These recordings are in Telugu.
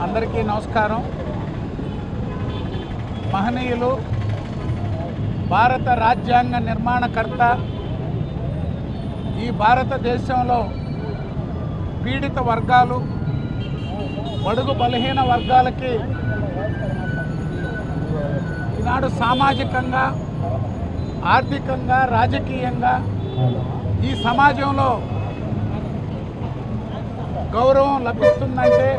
అందరికీ నమస్కారం. మహనీయులు, భారత రాజ్యాంగ నిర్మాణకర్త, ఈ భారతదేశంలో పీడిత వర్గాలు, బడుగు బలహీన వర్గాలకి ఈనాడు సామాజికంగా, ఆర్థికంగా, రాజకీయంగా ఈ సమాజంలో గౌరవం లభిస్తుందంటే,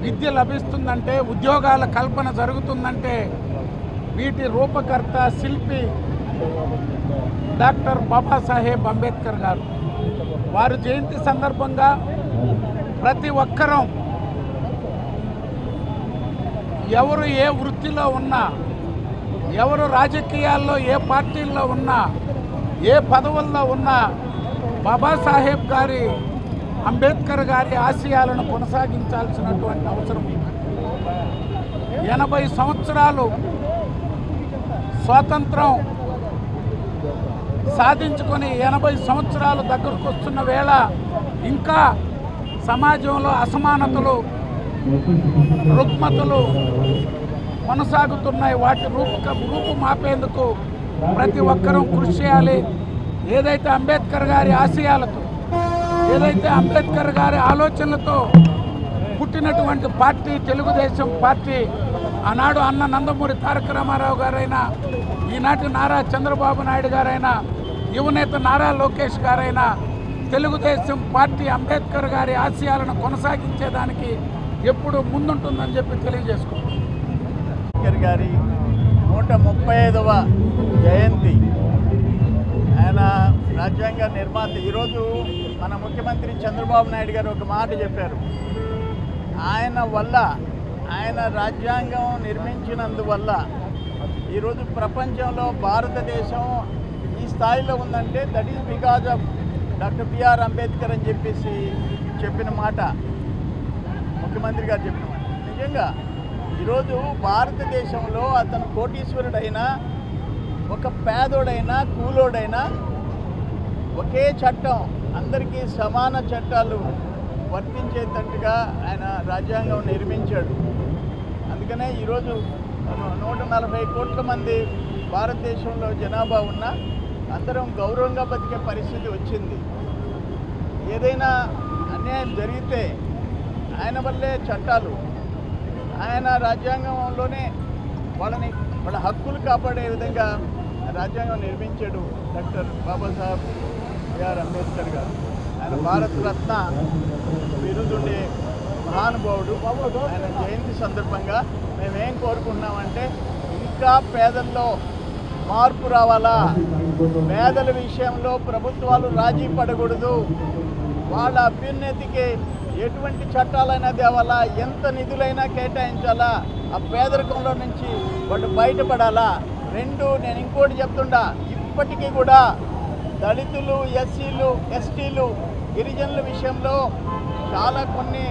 విద్య లభిస్తుందంటే, ఉద్యోగాల కల్పన జరుగుతుందంటే వీటి రూపకర్త, శిల్పి డాక్టర్ బాబాసాహెబ్ అంబేద్కర్ గారు. వారి జయంతి సందర్భంగా ప్రతి ఒక్కరూ ఎవరు ఏ వృత్తిలో ఉన్నా, ఎవరు రాజకీయాల్లో ఏ పార్టీల్లో ఉన్నా, ఏ పదవుల్లో ఉన్నా బాబాసాహెబ్ గారి, అంబేద్కర్ గారి ఆశయాలను కొనసాగించాల్సినటువంటి అవసరం ఉంది. 80 సంవత్సరాలు స్వాతంత్రం సాధించుకొని 80 సంవత్సరాలు దగ్గరకు వస్తున్న వేళ ఇంకా సమాజంలో అసమానతలు, రుగ్మతలు కొనసాగుతున్నాయి. వాటి రూపు మాపేందుకు ప్రతి ఒక్కరూ కృషి చేయాలి. ఏదైతే అంబేద్కర్ గారి ఆశయాలతో, ఏదైతే అంబేద్కర్ గారి ఆలోచనలతో పుట్టినటువంటి పార్టీ తెలుగుదేశం పార్టీ, ఆనాడు అన్న నందమూరి తారక రామారావు గారైనా, ఈనాటి నారా చంద్రబాబు నాయుడు గారైనా, యువనేత నారా లోకేష్ గారైనా తెలుగుదేశం పార్టీ అంబేద్కర్ గారి ఆశయాలను కొనసాగించేదానికి ఎప్పుడు ముందుంటుందని చెప్పి తెలియజేసుకుంటాం. అంబేద్కర్ గారి 135వ జయంతి, ఆయన రాజ్యాంగ నిర్మాత. ఈరోజు మన ముఖ్యమంత్రి చంద్రబాబు నాయుడు గారు ఒక మాట చెప్పారు. ఆయన వల్ల, ఆయన రాజ్యాంగం నిర్మించినందువల్ల ఈరోజు ప్రపంచంలో భారతదేశం ఈ స్థాయిలో ఉందంటే that is because of doctor BR Ambedkar అని చెప్పేసి చెప్పిన మాట, ముఖ్యమంత్రి గారు చెప్పిన మాట. నిజంగా ఈరోజు భారతదేశంలో అతను కోటీశ్వరుడైనా, ఒక పేదోడైనా, కూలోడైనా ఒకే చట్టం, అందరికీ సమాన చట్టాలు వర్తించేటట్టుగా ఆయన రాజ్యాంగం నిర్మించాడు. అందుకనే ఈరోజు 140 కోట్ల మంది భారతదేశంలో జనాభా ఉన్న అందరం గౌరవంగా బతికే పరిస్థితి వచ్చింది. ఏదైనా అన్యాయం జరిగితే ఆయన వల్లే చట్టాలు, ఆయన రాజ్యాంగంలోనే వాళ్ళ హక్కులు కాపాడే విధంగా రాజ్యాంగం నిర్మించాడు డాక్టర్ బాబాసాహెబ్ బిఆర్ అంబేద్కర్ గారు. ఆయన భారత రత్న బిరుదుండే మహానుభావుడు. ఆయన జయంతి సందర్భంగా మేమేం కోరుకుంటున్నామంటే, ఇంకా పేదల్లో మార్పు రావాలా, పేదల విషయంలో ప్రభుత్వాలు రాజీ పడకూడదు, వాళ్ళ అభ్యున్నతికి ఎటువంటి చట్టాలైనా తేవాలా, ఎంత నిధులైనా కేటాయించాలా, ఆ పేదరికంలో నుంచి వాళ్ళు బయటపడాలా. నేను ఇంకోటి చెప్తుండా, ఇప్పటికీ కూడా దళితులు, ఎస్సీలు, ఎస్టీలు, గిరిజనుల విషయంలో చాలా కొన్ని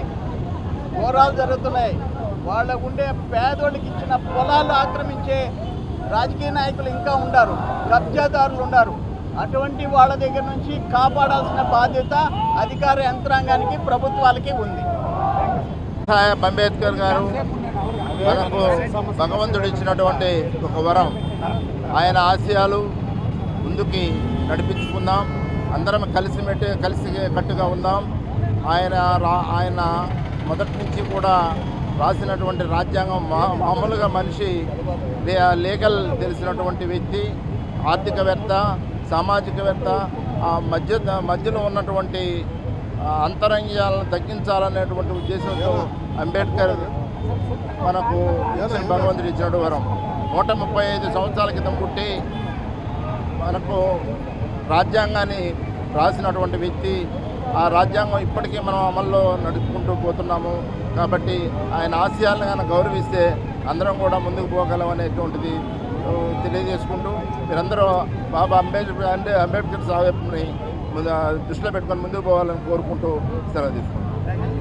ఘోరాలు జరుగుతున్నాయి. వాళ్ళకు ఉండే పేదోళ్ళకి ఇచ్చిన పొలాలు ఆక్రమించే రాజకీయ నాయకులు ఇంకా ఉన్నారు, కబ్జాదారులు ఉన్నారు. అటువంటి వాళ్ళ దగ్గర నుంచి కాపాడాల్సిన బాధ్యత అధికార యంత్రాంగానికి, ప్రభుత్వాలకి ఉంది. అంబేద్కర్ గారు మనకు భగవంతుడు ఇచ్చినటువంటి ఒక వరం. ఆయన ఆశయాలు ముందుకి నడిపించుకుందాం, అందరం కలిసి కట్టుగా ఉందాం. ఆయన మొదటి నుంచి కూడా రాసినటువంటి రాజ్యాంగం మామూలుగా మనిషి లీగల్ తెలిసినటువంటి వ్యక్తి, ఆర్థికవేత్త, సామాజికవేత్త. ఆ మధ్యలో ఉన్నటువంటి అంతరంగాలను తగ్గించాలనేటువంటి ఉద్దేశంతో అంబేద్కర్ మనకు భగవంతుడు ఇచ్చినటువంటి వరం. 135 సంవత్సరాల క్రితం పుట్టి మనకు రాజ్యాంగాన్ని రాసినటువంటి వ్యక్తి ఆ రాజ్యాంగం ఇప్పటికీ మనం అమల్లో నడుపుకుంటూ పోతున్నాము. కాబట్టి ఆయన ఆశయాలను కనుక గౌరవిస్తే అందరం కూడా ముందుకు పోగలం అనేటువంటిది తెలియజేసుకుంటూ మీరందరూ బాబా అంబేద్కర్ సాహెబ్ని దృష్టిలో పెట్టుకొని ముందుకు పోవాలని కోరుకుంటూ సెలవు తీసుకుంటాం.